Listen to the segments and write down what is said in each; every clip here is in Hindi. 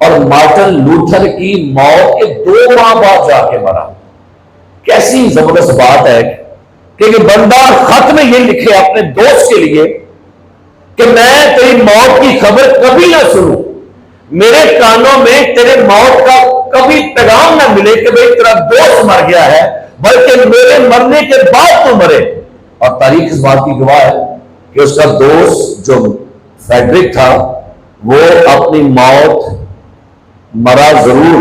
और मार्टिन लूथर की मौत के 2 माह बाद जाके मरा। कैसी जबरदस्त बात है कि बंदा खत में ये लिखे अपने दोस्त के लिए कि मैं तेरी मौत की खबर कभी ना सुनूं, मेरे कानों में तेरे मौत का कभी पैगाम ना मिले कि भाई तेरा दोस्त मर गया है, बल्कि मेरे मरने के बाद तो मरे। और तारीख इस बात की गवाह है कि उसका दोस्त जो फ्रेडरिक था वो अपनी मौत मरा जरूर,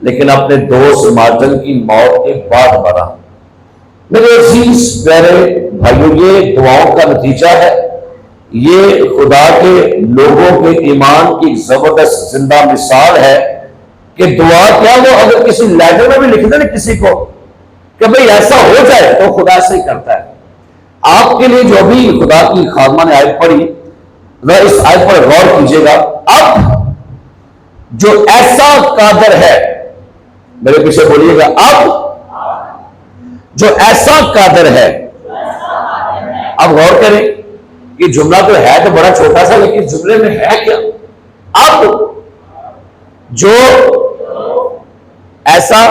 लेकिन अपने दोस्त मार्टिन की मौत के बाद मरा। मेरे अजीज प्यारे भाइयों, ये दुआओं का नतीजा है, ये खुदा के लोगों के ईमान की जबरदस्त जिंदा मिसाल है कि दुआ क्या, वो अगर किसी लेटर में भी लिख दे ना किसी को कि भाई ऐसा हो जाए, तो खुदा ऐसे ही करता है। आपके लिए जो भी खुदा की खादमा ने आयत पढ़ी, वह इस आयत पर गौर कीजिएगा। अब जो ऐसा कादर है, मेरे पीछे बोलिएगा, अब जो ऐसा कादर है, अब गौर करें कि जुमला तो है तो बड़ा छोटा सा, लेकिन जुमले में है क्या? अब जो ऐसा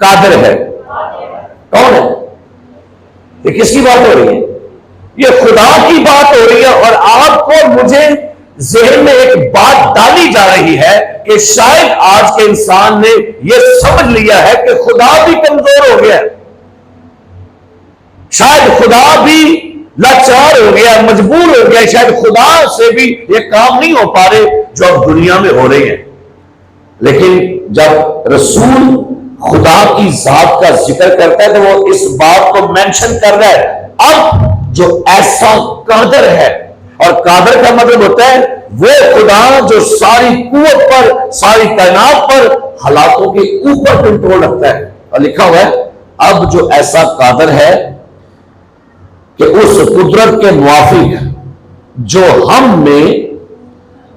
कादर है, कौन है? ये किसकी बात हो रही है? ये खुदा की बात हो रही है। और आपको मुझे ज़हन में एक बात डाली जा रही है कि शायद आज के इंसान ने यह समझ लिया है कि खुदा भी कमजोर हो गया, शायद खुदा भी लाचार हो गया, मजबूर हो गया, शायद खुदा से भी ये काम नहीं हो पा रहे जो अब दुनिया में हो रहे हैं। लेकिन जब रसूल खुदा की जात का जिक्र करता है तो वो इस बात को मेंशन कर रहा है, अब जो ऐसा कादर है। और कादर का मतलब होता है वो खुदा जो सारी कुव्वत पर, सारी कायनात पर, हालातों के ऊपर कंट्रोल रखता है। और लिखा हुआ है अब जो ऐसा कादर है कि उस कुदरत के मुआफिक जो हम में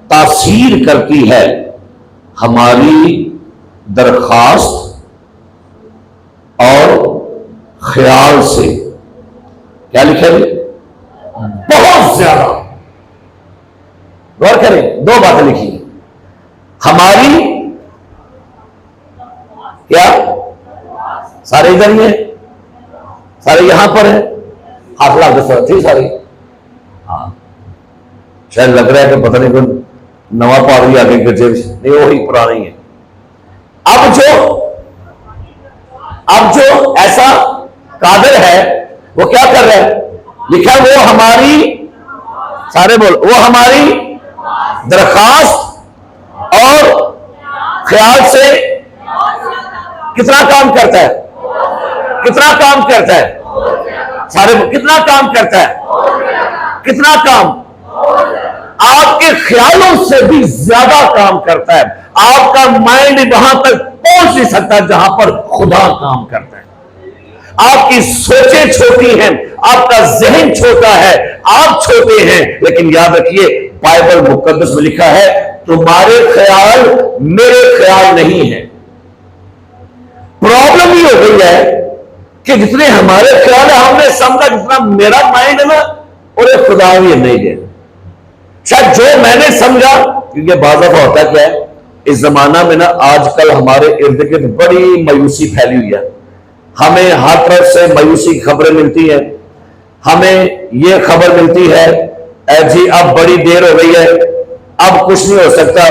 तासीर करती है हमारी दरखास्त और ख्याल से, क्या लिखा है? बहुत ज्यादा। गौर करें, 2 बातें लिखी, हमारी क्या, सारे इधर ही है, सारे यहां पर है, 8 लाख 10 थी सारी। हाँ, शायद लग रहा है कि पता नहीं कोई नवा पादरी आगे गिरजे, नहीं वही पुरानी है। अब जो ऐसा कादर है वो क्या कर रहा है? लिखा वो हमारी, सारे बोल, वो हमारी दरखास्त और ख्याल से कितना काम करता है? कितना काम करता है? सारे बोल, कितना काम करता है? कितना काम? आपके ख्यालों से भी ज्यादा काम करता है। आपका माइंड वहां तक पहुंच नहीं सकता जहां पर खुदा काम करता है। आपकी सोचें छोटी हैं, आपका जहन छोटा है, आप छोटे हैं, लेकिन याद रखिए बाइबल मुकद्दस में लिखा है तुम्हारे ख्याल मेरे ख्याल नहीं है। प्रॉब्लम ही हो गई है कि जितने हमारे ख्याल है हमने समझा जितना मेरा माइंड है ना, और खुदा भी नहीं है। शायद जो मैंने समझा, क्योंकि बाज़ दफा होता क्या है इस जमाना में ना, आजकल हमारे इर्द गिर्द बड़ी मायूसी फैली हुई है। हमें हर तरफ से मायूसी की खबरें मिलती है। हमें यह खबर मिलती है जी अब बड़ी देर हो गई है, अब कुछ नहीं हो सकता।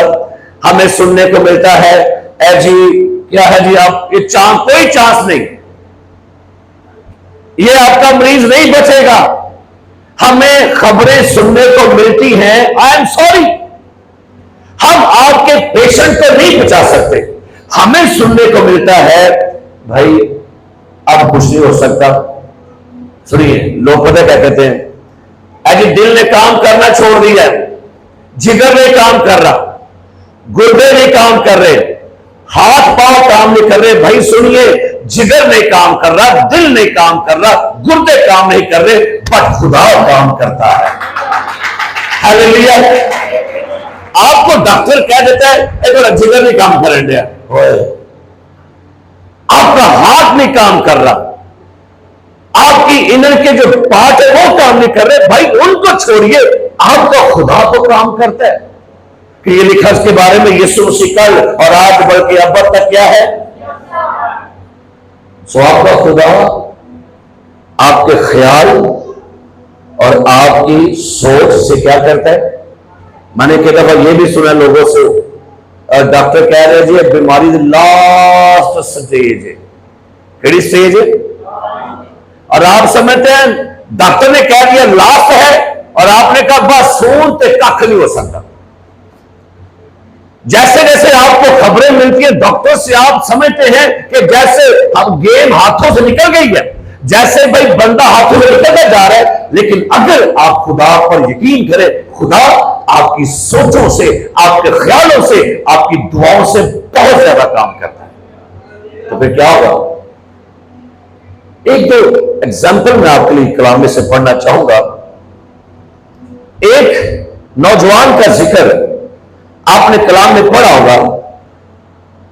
हमें सुनने को मिलता है जी क्या है जी, अब ये कोई चांस नहीं, ये आपका मरीज नहीं बचेगा। हमें खबरें सुनने को मिलती हैं, आई एम सॉरी, हम आपके पेशेंट को नहीं बचा सकते। हमें सुनने को मिलता है भाई अब कुछ नहीं हो सकता। सुनिए, लोग पता क्या कहते हैं, अजी दिल ने काम करना छोड़ दिया, जिगर नहीं काम कर रहा, गुर्दे नहीं काम कर रहे, हाथ पांव काम नहीं कर रहे। भाई सुनिए, जिगर नहीं काम कर रहा, दिल नहीं काम कर रहा, गुर्दे काम नहीं कर रहे, पर खुदा काम करता है। हालेलुया। आपको डॉक्टर कह देता है एक जिगर नहीं काम कर रहा, आपका हाथ नहीं काम कर रहा, आपकी इनर के जो पार्ट है वो काम नहीं कर रहे, भाई उनको छोड़िए, आपका खुदा तो काम करता है। कि ये लिखा इसके बारे में, यीशु मसीह कल और आज बल्कि अब तक क्या है। सो आपका खुदा आपके ख्याल और आपकी सोच से क्या करता है। मैंने कई दफा ये भी सुना लोगों से, डॉक्टर कह रहे जी बीमारी लास्ट स्टेज है। केड़ी स्टेज है? और आप समझते हैं डॉक्टर ने कह दिया लास्ट है और आपने कहा बस सून ते कख नहीं हो सकता। जैसे जैसे आपको खबरें मिलती है डॉक्टर से, आप समझते हैं कि जैसे अब गेम हाथों से निकल गई है, जैसे भाई बंदा हाथों से निकलता जा रहा है। लेकिन अगर आप खुदा पर यकीन करें, खुदा आपकी सोचों से, आपके ख्यालों से, आपकी दुआओं से बहुत ज्यादा काम करता है। तो फिर क्या होगा? एक दो एग्जाम्पल मैं आपके लिए कलाम में से पढ़ना चाहूंगा। एक नौजवान का जिक्र आपने कलाम में पढ़ा होगा।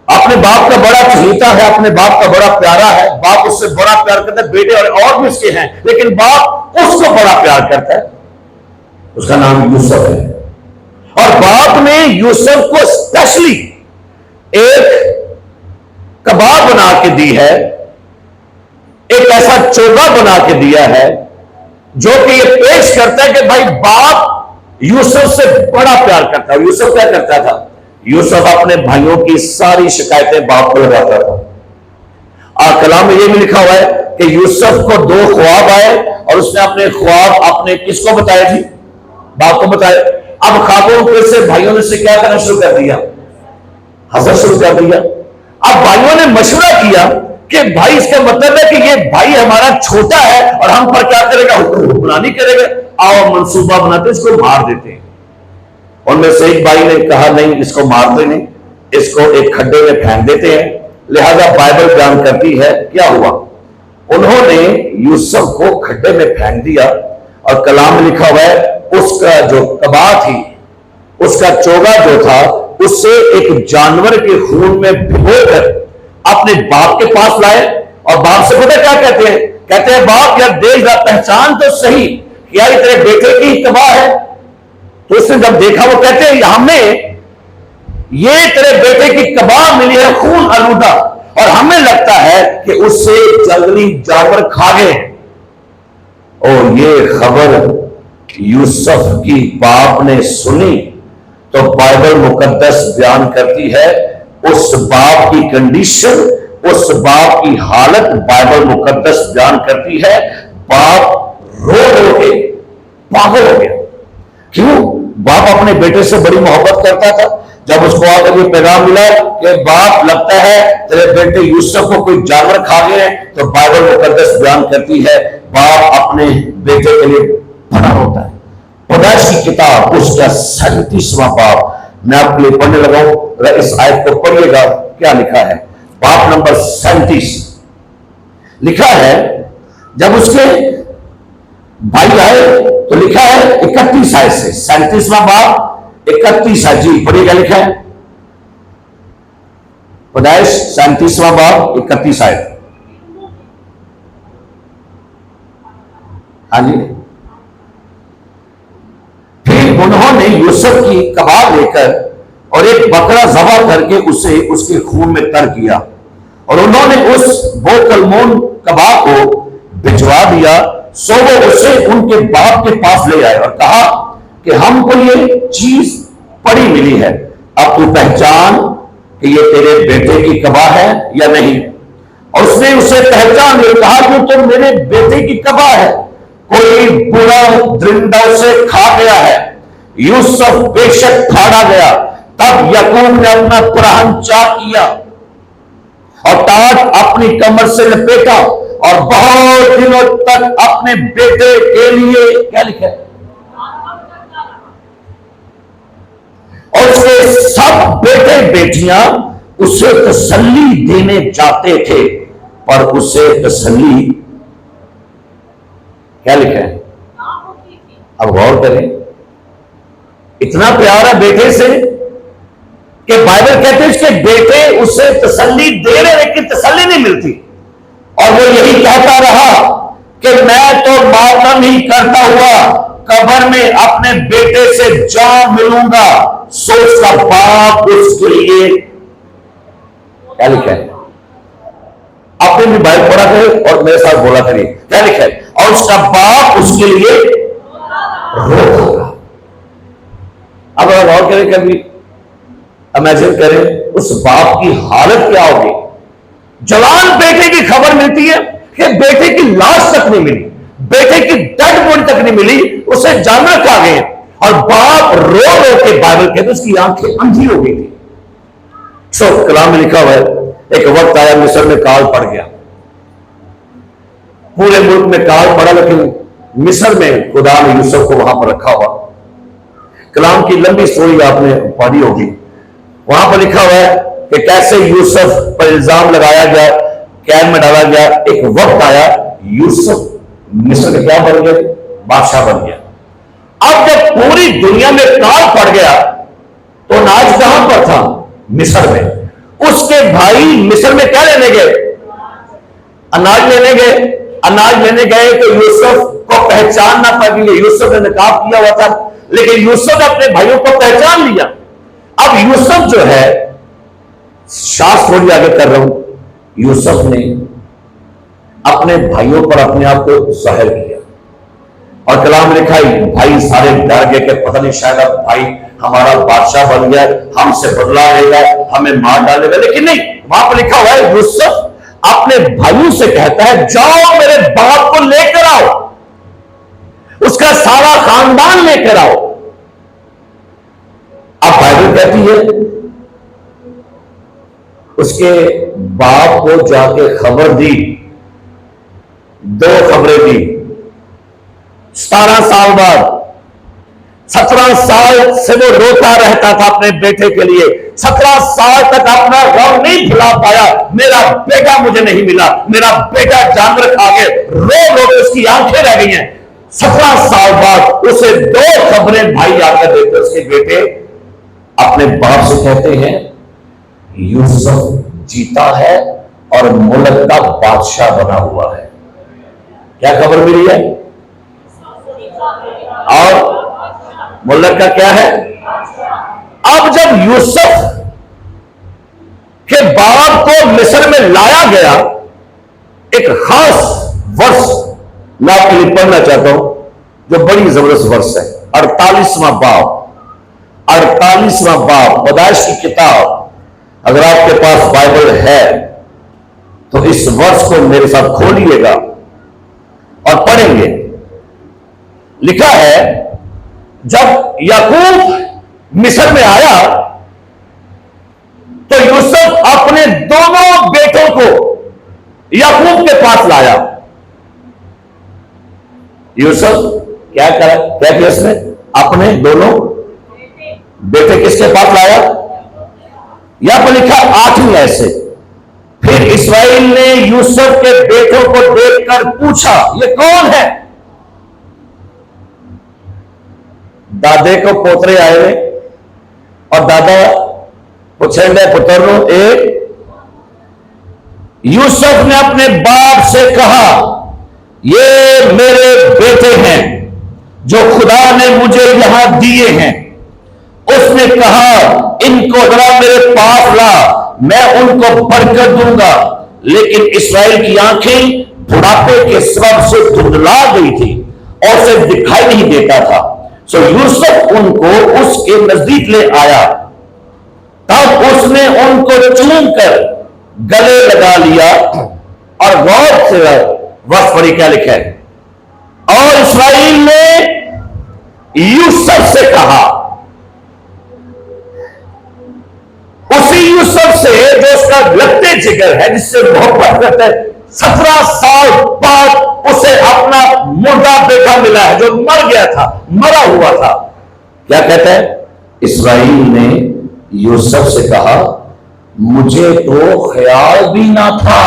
अपने बाप का बड़ा चहीता है, अपने बाप का बड़ा प्यारा है, बाप उससे बड़ा प्यार करता है। बेटे और भी उसके हैं, लेकिन बाप उसको बड़ा प्यार करता है। उसका नाम यूसुफ है। और बाप ने यूसुफ को स्पेशली एक कबाब बना के दी है, एक ऐसा चोगा बना के दिया है जो कि ये पेश करता है कि भाई बाप यूसुफ से बड़ा प्यार करता है। यूसुफ क्या करता था? यूसुफ अपने भाइयों की सारी शिकायतें बाप को लगाता था। कलाम में यह भी लिखा हुआ है कि यूसुफ को 2 ख्वाब आए और उसने अपने ख्वाब अपने किसको बताया जी? बाप को बताया। अब ख्वाबों पे से भाइयों ने से क्या करना शुरू कर दिया? हंसना शुरू कर दिया। अब भाइयों ने मशवरा किया कि भाई इसका मतलब है कि ये भाई हमारा छोटा है और हम पर क्या करेगा? हुक्मरानी करेगा। आओ मंसूबा बनाते इसको मार देते हैं। उनमें से एक भाई ने कहा नहीं, इसको मारते नहीं, इसको एक खड्डे में फेंक देते हैं। लिहाजा बाइबल बयान करती है क्या हुआ? उन्होंने यूसुफ को खड्डे में फेंक दिया और कलाम में लिखा हुआ है उसका जो कबा थी, उसका चोगा जो था, उससे एक जानवर के खून में भिगोकर अपने बाप के पास लाए। और बाप से पता क्या कहते हैं? कहते हैं बाप यार देख रहा, पहचान तो सही, क्या ये तेरे बेटे की कबा है? तो उसने जब देखा, वो कहते हैं हमें ये तेरे बेटे की कबा मिली है, खून आलूदा, और हमें लगता है कि उससे जंगली जानवर खा गए। और ये खबर यूसुफ की बाप ने सुनी तो बाइबल मुकद्दस बयान करती है उस बाप की कंडीशन, उस बाप की हालत बाइबल मुकद्दस बयान करती है। बाप रो के पागल हो गया। क्यों? बाप अपने बेटे से बड़ी मोहब्बत करता था। जब उसको आकर ये पैगाम मिला कि बाप लगता है तेरे बेटे यूसुफ को कोई जानवर खा गए, तो बाइबल मुकद्दस बयान करती है बाप अपने बेटे के लिए बड़ा होता है। पैदाइश की किताब उसका 37वां बाप मैं आपके लिए पढ़ने लगा हूं। इस आयत को पढ़िएगा, क्या लिखा है? बाप नंबर 37 लिखा है, जब उसके भाई आए तो लिखा है 31 आयत से, 37वां बाप 31 आयत। जी पढ़िएगा, लिखा है पैदाइश 37वां बाप 31 आयत। हाँ जी। फिर उन्होंने यूसुफ की कबाब लेकर और एक बकरा ज़बह करके उसे उसके खून में तर किया और उन्होंने उस बोकलमोन कबाब को भिजवा दिया। सो वो उसे उनके बाप के पास ले आए और कहा कि हमको ये चीज पड़ी मिली है, अब तू पहचान कि ये तेरे बेटे की कबा है या नहीं। और उसने उसे पहचान ले कहा कि तुम मेरे बेटे की कबा है, कोई बुरा दरिंदा उसे खा गया है। यूसुफ बेशक फाड़ा गया। तब याकूब ने अपना पुरान चाक किया और टाट अपनी कमर से लपेटा और बहुत दिनों तक अपने बेटे के लिए क्या लिखा है, और उसके सब बेटे बेटियां उसे तसल्ली देने जाते थे, पर उसे तसल्ली क्या लिखा है, अब गौर करें, इतना प्यार है बेटे से कि बाइबल कहते हैं उसके बेटे उसे तसल्ली दे रहे लेकिन तसल्ली नहीं मिलती। और वो यही कहता रहा कि मैं तो मातम ही करता हुआ कब्र में अपने बेटे से जा मिलूंगा। सो उसका बाप उसके लिए, क्या लिखा है, आपने भी बाइबल पढ़ा करें और मेरे साथ बोला करिए, क्या लिखा है, और उसका बाप उसके लिए रोता। अब अगर गौर करें, कभी इमेजिन करें उस बाप की हालत क्या होगी। जवान बेटे की खबर मिलती है कि बेटे की लाश तक नहीं मिली, बेटे की डेड बॉडी तक नहीं मिली, उसे जानवर खा गए, और बाप रो रो के, बाइबल कहते उसकी आंखें अंधी हो गई थी। सो कलाम में लिखा हुआ है, एक वक्त आया मिस्र में काल पड़ गया, पूरे मुल्क में काल पड़ा, लेकिन मिस्र में खुदा ने यूसुफ को वहां पर रखा हुआ। कलाम की लंबी स्टोरी आपने पढ़ी होगी, वहां पर लिखा हुआ है कि कैसे यूसुफ पर इल्जाम लगाया गया, कैद में डाला गया। एक वक्त आया यूसुफ मिस्र का क्या बन गया, बादशाह बन गया। अब जब पूरी दुनिया में काल पड़ गया तो अनाज कहां पर था, मिस्र में। उसके भाई मिस्र में क्या लेने गए, अनाज लेने गए। अनाज लेने गए तो यूसुफ को पहचान ना पाई, यूसुफ ने नकाब किया हुआ था, लेकिन यूसुफ ने अपने भाइयों को पहचान लिया। अब यूसुफ जो है, शास्त्र थोड़ी आगे कर रहा हूं, यूसुफ ने अपने भाइयों पर अपने आप को जाहिर किया, और कलाम लिखा है भाई सारे डर गए कि पता नहीं शायद अब भाई हमारा बादशाह बन गया, हमसे बदला लेगा, हमें मार डालेगा। लेकिन नहीं, वहां पर लिखा हुआ है यूसुफ अपने भाइयों से कहता है, जाओ मेरे बाप को लेकर आओ, उसका सारा खानदान लेकर आओ। अब बाइबल कहती है उसके बाप को जाके खबर दी, दो खबरें दी। 17 साल बाद, 17 साल से वो रोता रहता था अपने बेटे के लिए, 17 साल तक अपना गम नहीं भुला पाया, मेरा बेटा मुझे नहीं मिला, मेरा बेटा जानवर खा गए, रो रो के उसकी आंखें रह गई हैं। 17 साल बाद उसे दो खबरें भाई आकर देते, उसके बेटे अपने बाप से कहते हैं यूसुफ जीता है और मुल्क का बादशाह बना हुआ है। क्या खबर मिली है, और मुल्क का क्या है। अब जब यूसुफ के बाप को मिस्र में लाया गया, एक खास वर्ष मैं आपके लिए पढ़ना चाहता हूं जो बड़ी जबरदस्त वर्ष है। 48वां बाब, 48वां बाब पैदाइश की किताब। अगर आपके पास बाइबल है तो इस वर्ष को मेरे साथ खोलिएगा और पढ़ेंगे। लिखा है जब याकूब मिस्र में आया तो यूसुफ अपने दोनों बेटों को याकूब के पास लाया। यूसुफ क्या किया उसने, अपने दोनों बेटे किसके पास लाया। यहां पर लिखा 8वीं ऐसे, फिर इस्राएल ने यूसुफ के बेटों को देखकर पूछा ये कौन है। दादे को पोतरे आए हुए और दादा पूछेंगे पुत्र एक। यूसुफ ने अपने बाप से कहा ये मेरे बेटे हैं जो खुदा ने मुझे यहां दिए हैं। उसने कहा इनको जरा मेरे पास ला, मैं उनको बरकत दूंगा। लेकिन इस्राएल की आंखें बुढ़ापे के सबब से धुंधला गई थी और उसे दिखाई नहीं देता था। सो यूसुफ उनको उसके नजदीक ले आया, तब उसने उनको चूम कर गले लगा लिया। और गौर से वर्ष पढ़ी क्या लिखा है, और इस्राएल ने यूसुफ से कहा, उसी यूसुफ से जो उसका लगते जिगर है, जिससे मोहब्बत करता है, 17 साल बाद उसे अपना मुर्दा बेटा मिला है जो मर गया था, मरा हुआ था। क्या कहता है, इस्राएल ने यूसुफ से कहा मुझे तो ख्याल भी ना था,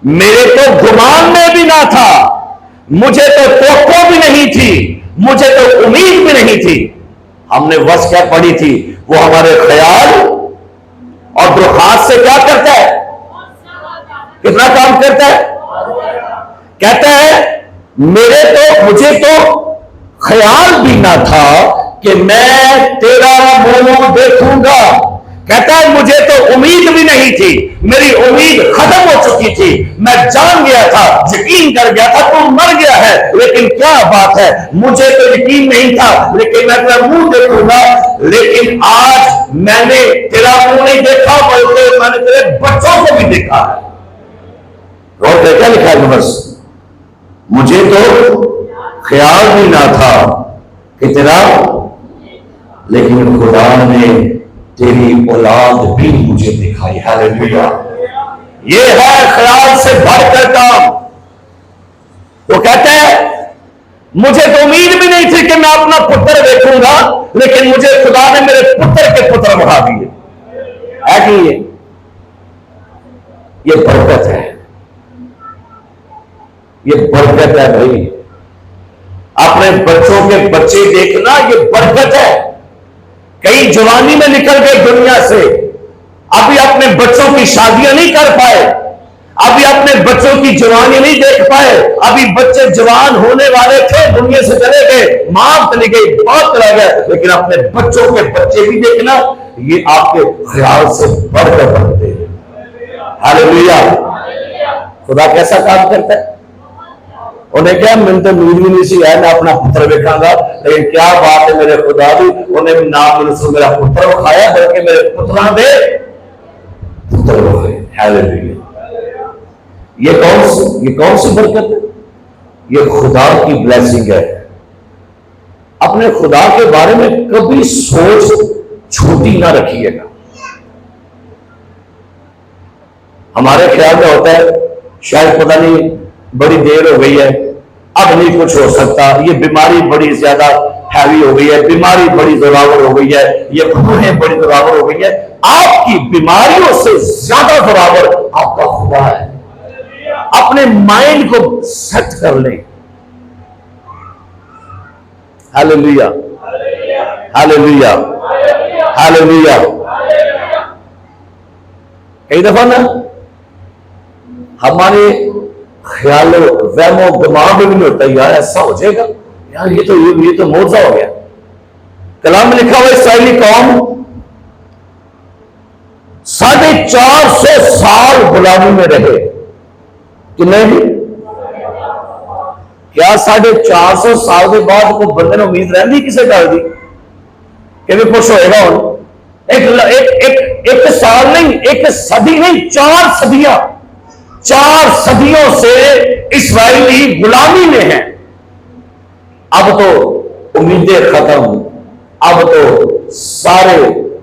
मेरे तो गुमान में भी ना था, मुझे तो तवक्को भी नहीं थी, मुझे तो उम्मीद भी नहीं थी। हमने वस क्या पढ़ी थी, वो हमारे ख्याल और दुखात से क्या करता है, कितना काम करता है। कहता है मुझे तो ख्याल भी ना था कि मैं तेरा मुंह देखूंगा। कहता है मुझे तो उम्मीद भी नहीं थी, मेरी उम्मीद खत्म हो चुकी थी, मैं जान गया था, यकीन कर गया था तू मर गया है, लेकिन क्या बात है, मुझे तो यकीन नहीं था, लेकिन मैं तेरा मुंह देखूंगा। लेकिन आज मैंने तेरा मुंह नहीं देखा, बल्कि मैंने तेरे बच्चों को भी देखा है। और क्या लिखा है बस, मुझे तो ख्याल भी ना था कि तेरा, लेकिन खुदा ने तेरी औलाद भी मुझे दिखाई। हालेलुया। ये है ख्याल से बढ़कर काम। वो कहता है मुझे तो उम्मीद भी नहीं थी कि मैं अपना पुत्र देखूंगा, लेकिन मुझे खुदा ने मेरे पुत्र के पुत्र बढ़ा दिए। है कि ये बरकत है, ये बरकत है भाई। अपने बच्चों के बच्चे देखना ये बरकत है। कई जवानी में निकल गए दुनिया से, अभी अपने बच्चों की शादियां नहीं कर पाए, अभी अपने बच्चों की जवानी नहीं देख पाए, अभी बच्चे जवान होने वाले थे, दुनिया से चले गए, मां चली गई, बहुत चला गया, लेकिन अपने बच्चों के बच्चे भी देखना, ये आपके ख्याल से बढ़कर बनते हैं। हालेलुया। खुदा कैसा काम करता है। उन्हें क्या, मैंने तो नींद भी नहीं सी है, मैं अपना पुत्र देखांगा, लेकिन क्या बात है मेरे खुदा भी, उन्हें नाम मेरा पुत्र खाया, बल्कि मेरे पुत्रा दे पुत्र खाए। हालेलुया। ये कौन सी बरकत है? ये खुदा की ब्लेसिंग है। अपने खुदा के बारे में कभी सोच छोटी ना रखिएगा। हमारे ख्याल में होता है शायद पता नहीं बड़ी देर हो गई है, अब नहीं कुछ हो सकता, ये बीमारी बड़ी ज्यादा हैवी हो गई है, बीमारी बड़ी जोरावर हो गई है, ये भूखें बड़ी जोरावर हो गई है। आपकी बीमारियों से ज्यादा जोरावर आपका खुदा है। अपने माइंड को सेट कर लें। Hallelujah, hallelujah, hallelujah. कई दफा ना हमारे ख्याल वहमो दिमाग में भी होता है, यार ऐसा हो जाएगा, यार ये तो मोजा हो गया। कलाम में लिखा हुआ इस्राएली कौम 450 साल गुलामी में रहे। कितने भी? क्या 450 साल के बाद को बंदे ने उम्मीद रहती किसे डाल दी कि भी खुश होएगा? एक साल नहीं, एक सदी नहीं, 4 सदियां, 4 सदियों से इस्राएली गुलामी में है। अब तो उम्मीदें खत्म, अब तो सारे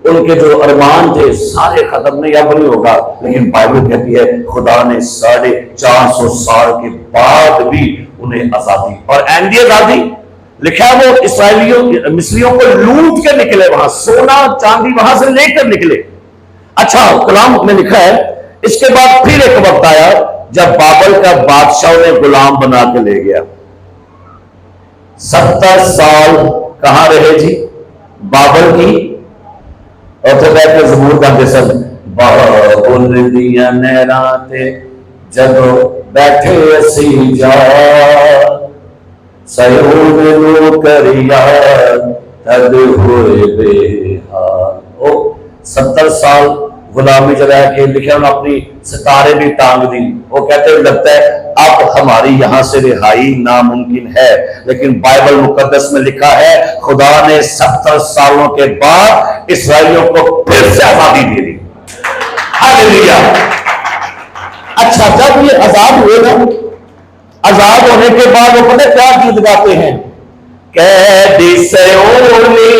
उनके जो अरमान थे सारे खत्म, नहीं अब नहीं होगा। लेकिन बाइबल कहती है खुदा ने 450 साल के बाद भी उन्हें आजादी, और एंडी आजादी लिखा है वो इसराइलियों मिस्रियों को लूट के निकले, वहां सोना चांदी वहां से लेकर निकले। अच्छा, कलाम में लिखा है इसके बाद फिर एक वक्त आया जब बाबल का बादशाह ने गुलाम बना के ले गया। 70 साल कहां रहे जी? बाबल की, और तो बैठ के जबूर गाते सब, बाबुल दिया नहराते जदों बैठे असी जा, सयून लो करिया तद हुए बेहाल। ओ 70 साल गुलामी जगह के लिखे, उन्होंने अपनी सितारे भी टांग दी। वो कहते हैं लगता है अब हमारी यहां से रिहाई नामुमकिन है, लेकिन बाइबल मुकद्दस में लिखा है खुदा ने 70 सालों के बाद इसराइलियों को फिर से आजादी दे दी। हालेलुया। अच्छा, जब ये आजाद हुए ना, आजाद होने के बाद वो पता क्या गीत गाते हैं? कैदी सयोनी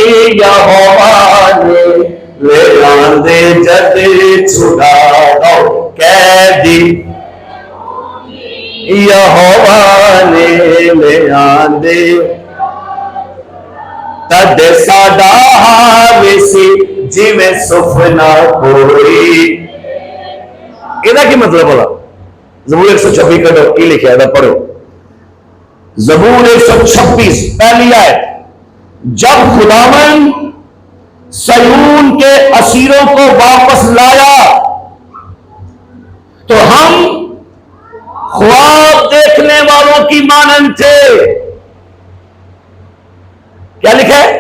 यहोवा ने ले आंदे जद छुड़ा दो, कैदी यहोवा ने ले आंदे तद साडा हावेसी जिवें सुफना कोई। ਇਹਦਾ ਕੀ मतलब बोला? जबूर 126 करो, ये लिखा है, पढ़ो जबूर 126 पहली आयत। जब खुदावन सयून के असीरों को वापस लाया तो हम ख्वाब देखने वालों की मानंद थे। क्या लिखा है?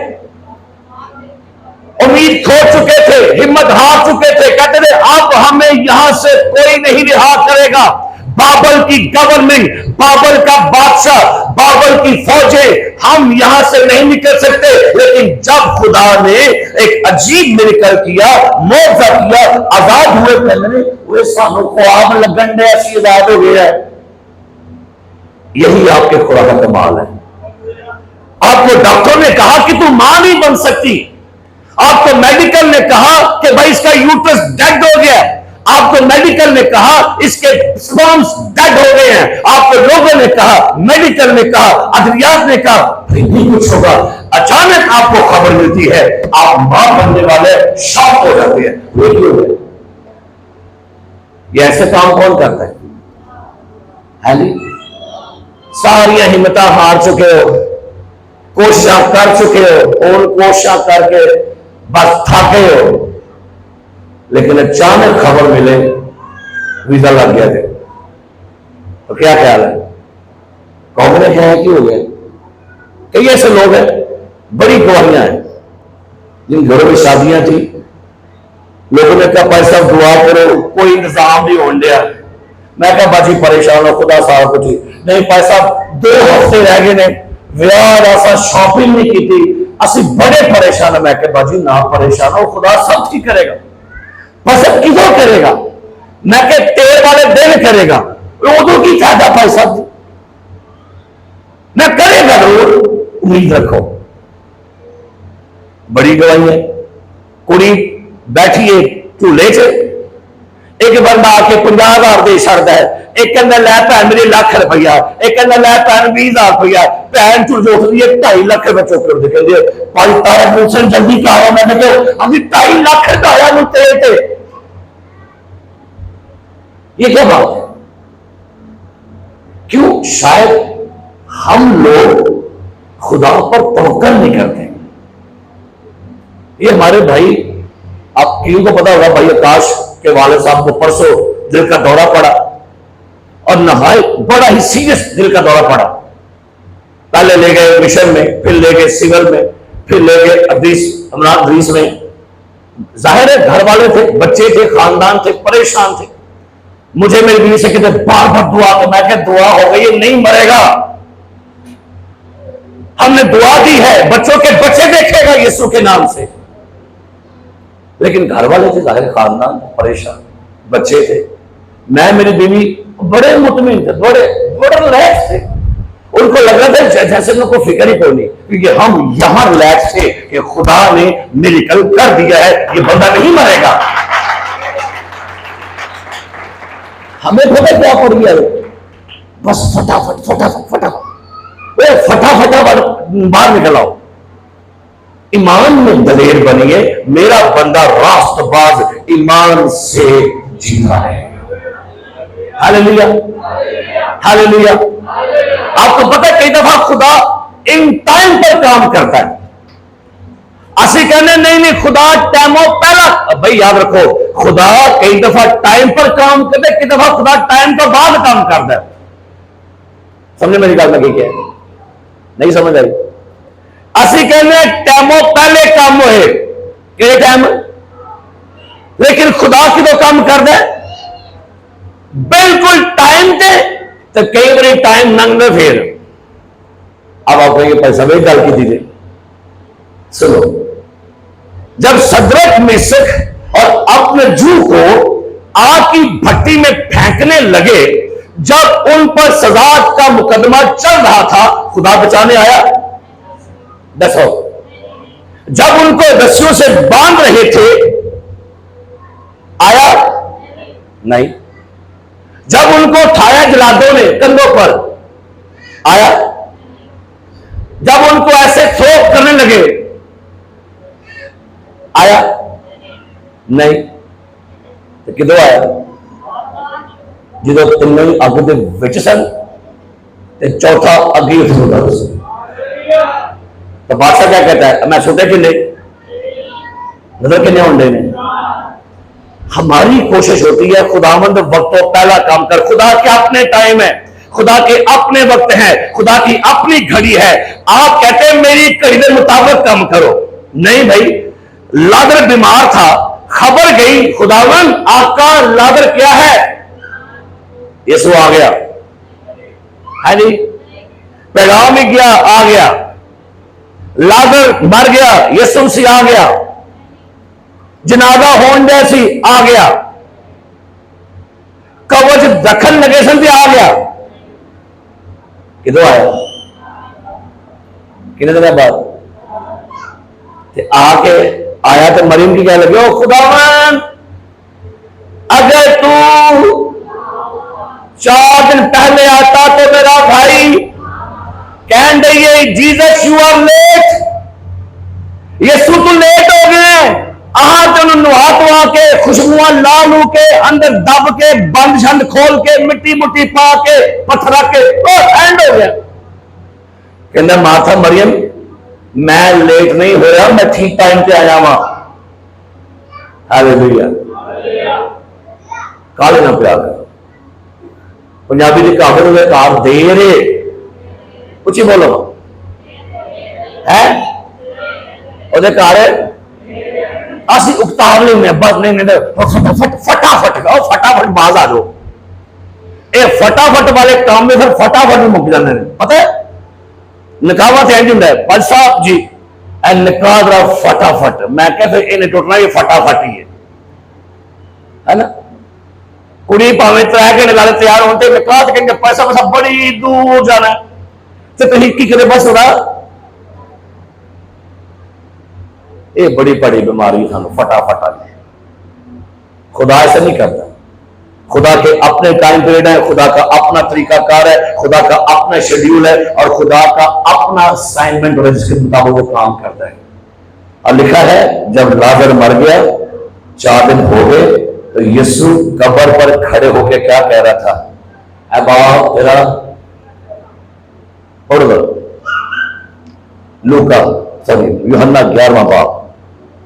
चुके थे, हिम्मत हार चुके थे, कहते थे अब हमें यहां से कोई नहीं रिहा करेगा। बाबर की गवर्नमेंट, बाबर का बादशाह, बाबर की फौजें, हम यहां से नहीं निकल सकते। लेकिन जब खुदा ने एक अजीब मिरेकल किया, मौजज़ा किया, आजाद हुए, पहले वे सानू ख्वाब लगन ने ऐसी आजाद हो गया है। यही आपके खुदा का कमाल है। आपको डॉक्टर ने कहा कि तू मां नहीं बन सकती, आपको मेडिकल ने कहा कि भाई इसका यूट्रस डेड हो गया, आपको मेडिकल ने कहा इसके स्पर्म्स डेड हो गए हैं, आपको लोगों ने कहा, मेडिकल ने कहा, अद्वियात ने कहा नहीं कुछ होगा। अचानक आपको खबर मिलती है, आप मां बनने वाले, शॉक हो जाते हैं। वो क्यों है? ये ऐसे काम कौन करता है नहीं? सारी हिम्मत हार चुके हो, कोशिश कर चुके हो और कोशिश करके बस थके हो, लेकिन अचानक खबर मिले वीजा लग गया थे, तो क्या ख्याल है? कौन ने क्या कि हो गया? कई ऐसे लोग हैं, बड़ी गवाहियां हैं, जिन घरों में शादियां थी, लोगों ने कहा भाई साहब दुआ करो, कोई इंतजाम नहीं होने दिया। मैं कहा बाजी परेशान हो, खुदा सारा कुछ नहीं, भाई साहब 2 हफ्ते रह गए ने, व्याह ऐसा शॉपिंग नहीं की थी, असि बड़े परेशान है। मैं कहा बाजी ना परेशान हो, खुदा सब ठीक करेगा। बस अब किधर करेगा? मैं कहा तेरे वाले दिन करेगा, उदो की फायदा भाई साहब, मैं करेगा जरूर, उम्मीद रखो। बड़ी गवाही है। कुड़ी बैठी है झूले च, एक बंदा आके 50,000 दे छड़ता है, एक कहना लै भैन मेरे लाख रुपया, एक कहना लै भैन 20,000 रुपया, भैन झूठ उठती है 2.5 लाख रुपया चुक के कहते भाई तारा मुझसे जल्दी कहा, मैंने कहा अभी 2.5 लाख रुपया तेरे थे। ये क्या बात है? क्यों? शायद हम लोग खुदा पर तवक्कल नहीं करते। ये हमारे भाई, आप किसी को पता होगा, भाई आकाश के वाले साहब को परसों दिल का दौरा पड़ा, और नहाए बड़ा ही सीरियस दिल का दौरा पड़ा। पहले ले गए मिशन में, फिर ले गए सिविल में, फिर ले गए हदीस में। जाहिर है घर वाले थे, बच्चे थे, खानदान थे, परेशान थे। मुझे मेरी बीवी से कहते बार बार दुआ, तो मैं क्या दुआ हो गई, ये नहीं मरेगा, हमने दुआ दी है, बच्चों के बच्चे देखेगा यीशु के नाम से। लेकिन घर वाले थे, जाहिर खानदान, परेशान, बच्चे थे। मैं मेरी बीवी बड़े मुतमिन थे, बड़े बड़े रिलैक्स थे। उनको लग रहा था जैसे उनको फिक्र ही कोई नहीं, क्योंकि हम यहां रिलैक्स थे कि खुदा ने मिरेकल कर दिया है, ये बंदा नहीं मरेगा। हमें पता क्या पड़ गया, बस फटाफट फटाफट फटाफट फटाफट बाहर निकल आओ। ईमान में दलेर बनिए, मेरा बंदा रास्तबाज ईमान से जीता है। Hallelujah, hallelujah. आपको पता है कई दफा खुदा इन टाइम पर काम करता है। असि कहने नहीं खुदा टाइमों पहला, भाई याद रखो, खुदा कई दफा टाइम पर काम करता है, कई दफा खुदा टाइम पर बाद काम करता है। समझे मेरी गल लगी क्या? नहीं समझ आई? असि कहने टाइमों पहले काम होए कि टाइम, लेकिन खुदा किदों काम करता है? बिल्कुल टाइम ते, तो कई बार टाइम नंगे फिर। अब आप कहेंगे पैसा भी गल की थी। सुनो, जब सदरक मेशक और अपने जू को आग की भट्टी में फेंकने लगे, जब उन पर सजा का मुकदमा चल रहा था, खुदा बचाने आया? दसो, जब उनको रस्सियों से बांध रहे थे, आया? नहीं। जब उनको उठाया जलादों ने कंधों पर, आया? जब उनको ऐसे थ्रो करने लगे, आया? नहीं। तो किदों आया? जो तीनों ही अग के विच सन, ते चौथा अग ही उठा। तो बादशाह क्या कहता है? मैं छुटे किन्ने मतलब किन्ने होंगे ने। हमारी कोशिश होती है खुदावंद वक्तों पहला काम कर। खुदा के अपने टाइम है, खुदा के अपने वक्त है, खुदा की अपनी घड़ी है। आप कहते हैं मेरी घड़ी के मुताबिक काम करो। नहीं भाई, लाजर बीमार था, खबर गई खुदावन आपका लाजर क्या है, यीशु आ गया है नहीं, पैगाम ही गया आ गया, लाजर मर गया यीशु से आ गया, जनाजा होने जैसी आ गया, कवच दखल लगे सन आ गया, किधर आया कितने दिन बाद आके आया तो मरीम की क्या लगे, ओ खुदावन अगर तू 4 दिन पहले आता तो मेरा भाई कह रही जीसस यू आर लेट, यीशु तू लेट हो गए, आहा तो नुहा धुआ के खुशबुआ ला लू के अंदर दब के बंद छंद खोल के मिट्टी मुट्टी पा के पत्थर रख के एंड हो गया। कहना माता मरियम मैं लेट नहीं हो रहा, मैं ठीक टाइम पे आया वहां। हालेलुया, काले ना प्यार करो। पंजाबी की कहावत है कार देर है, कुछ बोलो है ओदे कार असि उकताव नहीं बस नहीं फटाफट फटाफट बाज आ जाओ। ये फटाफट वाले काम में फिर फटाफट मुक जाते हैं। पता है निकाह तो इंज होंगे पंच साहब जी निकाह जरा फटाफट, मैं क्या फिर इन्हें टुटना ये फटाफट ही है ना। कुड़ी भावे 3 घंटे लाले तैयार होते निकाह तो कहेंगे पैसा पैसा बड़ी दूर जाना है तो कहीं की करे बस हो रहा। ये बड़ी बड़ी बीमारी सानू फटाफट आ गई। खुदा ऐसा नहीं करता, खुदा के अपने टाइम पीरियड है, खुदा का अपना तरीकाकार है, खुदा का अपना शेड्यूल है और खुदा का अपना असाइनमेंट है जिसके मुताबिक वो काम करता है। और लिखा है जब लाजर मर गया 4 दिन हो गए तो यीशु कब्र पर खड़े होकर क्या कह रहा था, ऐ बाप तेरा उड़ गया। लूका सॉरी यूहन्ना 11वां बाब,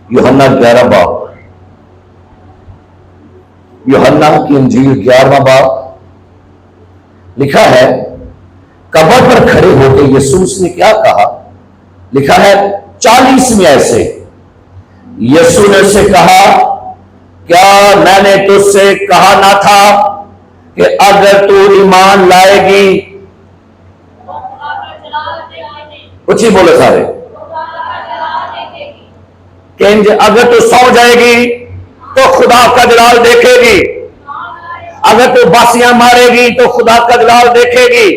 यूहन्ना 11 बाब, यूहन्ना की इंजील 11वां बाब लिखा है कब्र पर खड़े होकर यीशु ने क्या कहा। लिखा है 40वें ऐसे यीशु ने उससे कहा क्या मैंने तुझसे कहा ना था कि अगर तू ईमान लाएगी, कुछ ही बोले सारे, कि अगर तू सौ जाएगी तो खुदा का जलाल देखेगी, अगर तू बासियां मारेगी तो खुदा का जलाल देखेगी,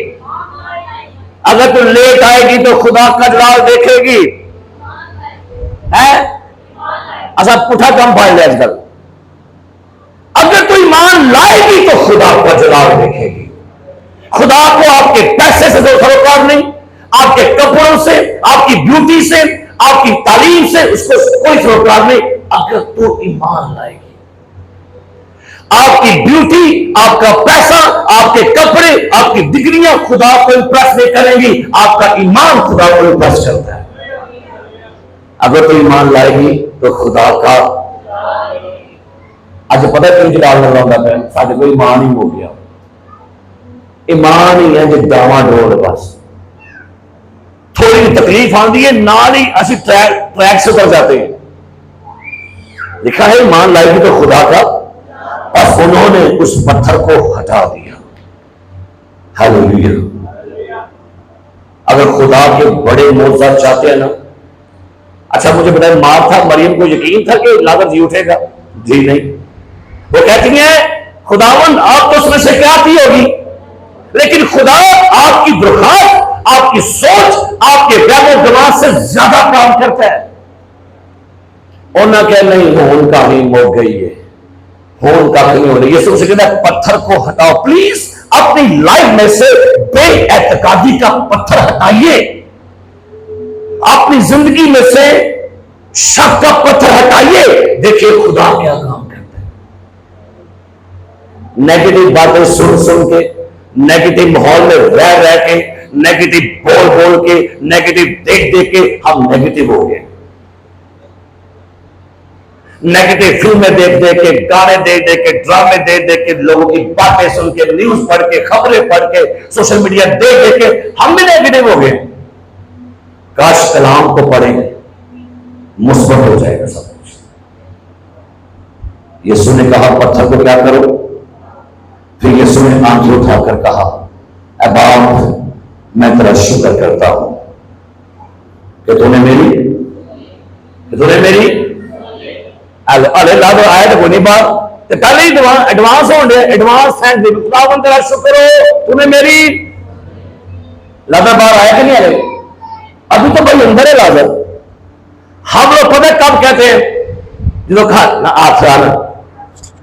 अगर तू लेट आएगी तो खुदा का जलाल देखेगी। है अच्छा पुठा कम फाड़ लिया आजकल। अगर तू ईमान लाएगी तो खुदा का जलाल देखेगी। खुदा को आपके पैसे से कोई सरोकार नहीं, आपके कपड़ों से, आपकी ब्यूटी से, आपकी तालीम से उसको कोई सरोकार नहीं। अगर तू ईमान लाएगी, आपकी ब्यूटी, आपका पैसा, आपके कपड़े, आपकी डिग्रियां खुदा को इंप्रेस नहीं करेंगी, आपका ईमान खुदा को इंप्रेस करता है। अगर तू ईमान लाएगी तो खुदा का आज पता क्यों जलाल नहीं लाता मैं, साढ़े को ईमान ही हो गया। ईमान ही है जो दावा डोल, बस थोड़ी तकलीफ आती है नाल ही असि ट्रैक से उतर जाते हैं। लिखा है ईमान लाएगी तो खुदा का, बस उन्होंने उस पत्थर को हटा दिया। हालेलुया। अगर खुदा के बड़े मौजूदा चाहते हैं ना, अच्छा मुझे बताए मार्था मरियम को यकीन था कि लाजर जी उठेगा? जी नहीं। वो कहती है खुदावन आप तो उसमें से क्या की होगी, लेकिन खुदा आपकी दुर्खात, आपकी सोच, आपके वैभव दिमाग से ज्यादा काम करता है। उन्होंने कहा नहीं होन का ही मुक गई है, होन का नहीं हो रही। ये सबसे कहता है पत्थर को हटाओ प्लीज, अपनी लाइफ में से बेएतकादी का पत्थर हटाइए, अपनी जिंदगी में से शक का पत्थर हटाइए। देखिए खुदा क्या काम करता है। नेगेटिव बातें सुन सुन के, नेगेटिव माहौल में रह रह के, नेगेटिव बोल बोल के, नेगेटिव देख देख के हम नेगेटिव हो गए। नेगेटिव फिल्में देख देख के, गाने देख देख के, ड्रामे देख देख के, लोगों की बातें सुन के, न्यूज पढ़ के, खबरें पढ़ के, सोशल मीडिया देख देख के हम भी नेगेटिव हो गए। काश कलाम को पढ़ें, मुस्बत हो जाएगा सब कुछ। यीशु ने कहा पत्थर को क्या करो। फिर यीशु ने आंखें उठाकर कहा, ऐ बाप, मैं तेरा शुक्र करता हूं कि तूने मेरी अले ला दो आया तो नहीं बात, तो पहले ही एडवांस हो गया, एडवांस थैंक दे खुदावन तेरा शुक्र हो तूने मेरी। लाजर बाहर आया कि नहीं आया? अभी तो भाई अंदर है लाजर। हम लोग पता कब कहते हैं, जो खा ना आप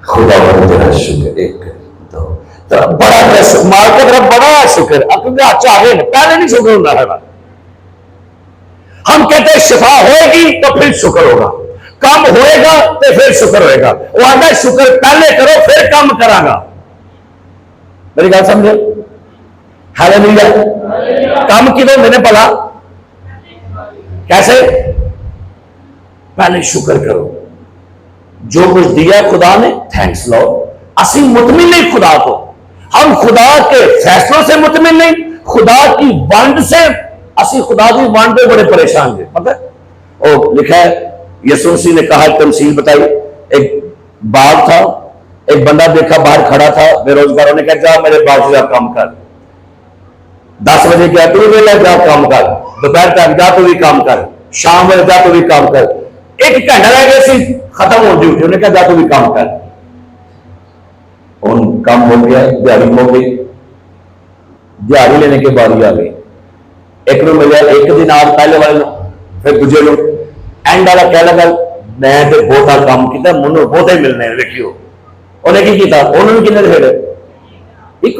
खुदावन तेरा शुक्र, एक दो तो बड़ा मार के तरफ बड़ा शुक्र, अपने अच्छा आगे पहले नहीं शुक्र होता है। हम कहते हैं शिफा होगी तो फिर शुक्र होगा, कम होएगा तो फिर शुक्र होएगा। वो आता है शुक्र पहले करो फिर कम करांगा। मेरी बात समझे? हालेलुया। कम किधर मैंने पढ़ा कैसे? पहले शुक्र करो, जो कुछ दिया खुदा ने थैंक्स लो। असी मुतमिन नहीं खुदा को, हम खुदा के फैसलों से मुतमिन नहीं, खुदा की वंड से। असी खुदा की वंड पे बड़े परेशान थे। पता है ओ लिखा है, यीशु मसीह ने कहा, तमसील बताई, एक बाग था, एक बंदा देखा बाहर खड़ा था बेरोजगारों ने कहा जा मेरे बाग से जा काम कर। 10 बजे क्या तू वेला जा काम कर, दोपहर तक जा तो भी काम कर, शाम में जा तो भी काम कर। एक घंटा रह गया सी खत्म हो ड्यूटी, उन्हें कहा जा तो भी काम कर। उन काम हो गया, दिहाड़ी हो गई, दिहाड़ी लेने की बारी आ गई। एक नो मिला 1 दिन आज पहले वाले नो, फिर दूजे लोग एंड वाला कह लगा मैं तो बहुत काम किया, मुझे बहुत ही मिलने देखियो। उन्हें की किया, उन्होंने कितने फिर एक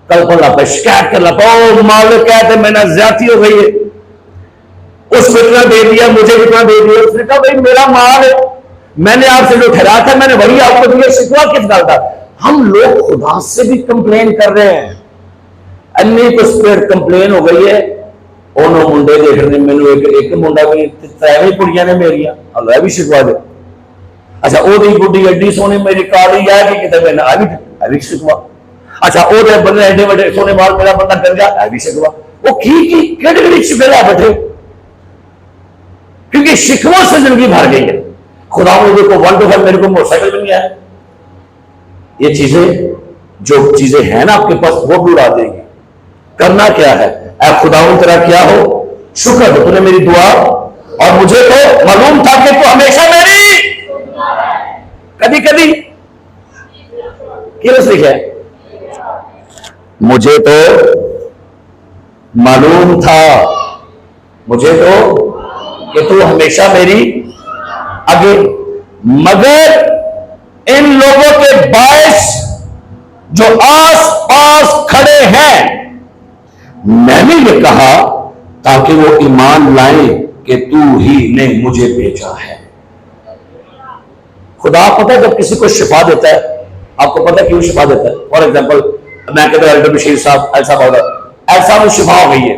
कल्पना लग पाए, शिकायत कर लग पाओ, मालिक कहते मैंने ज्यादती हो गई है, उसको इतना दे दिया, मुझे इतना दे दिया। उसने कहा भाई मेरा माल है, मैंने आपसे जो ठहराया था मैंने वही आपको दिया, शिकवा किस गल का? हम लोग खुदा से भी कंप्लेन कर रहे हैं। अन्नी को स्पीड कंप्लेन हो गई है। उन्होंने मुंडे देख रहे मैंने एक मुंडा भी त्रै कुड़ियां ने मेरिया हलो भी शिकवा दे। अच्छा ओदी गुड्डी एडी सोनी मेरी काली है कि कितने मैंने भी शिकवा। अच्छा ओदे बंदे एडे बड़े सोने बाल मेरा बंदा कर गया है भी शिकवा। वो की केड़ी शिकवा बैठे, क्योंकि शिकवा से जिंदगी भर गई है। खुदा ने देखो 1 to 5 मेरे को मोटरसाइकिल भी नहीं आया। ये चीजें जो चीजें हैं ना आपके पास वो भी उड़ा देगी। करना क्या है? ऐ खुदावंद तेरा क्या हो शुक्र हो, तूने मेरी दुआ, और मुझे तो मालूम था कि तू हमेशा मेरी। कभी कभी क्यों लिखा है? मुझे तो मालूम था, मुझे तो कि तू हमेशा मेरी आगे, मगर इन लोगों के बायस जो आस पास खड़े हैं मैंने ये कहा ताकि वो ईमान लाए कि तू ही ने मुझे भेजा है। खुदा पता है जब किसी को शिफा देता है, आपको पता है क्यों शिफा देता है? फॉर एग्जाम्पल मैं कहता हूं एल्डर बशीर साहब ऐसा होगा, ऐसा में शिफा हो गई है।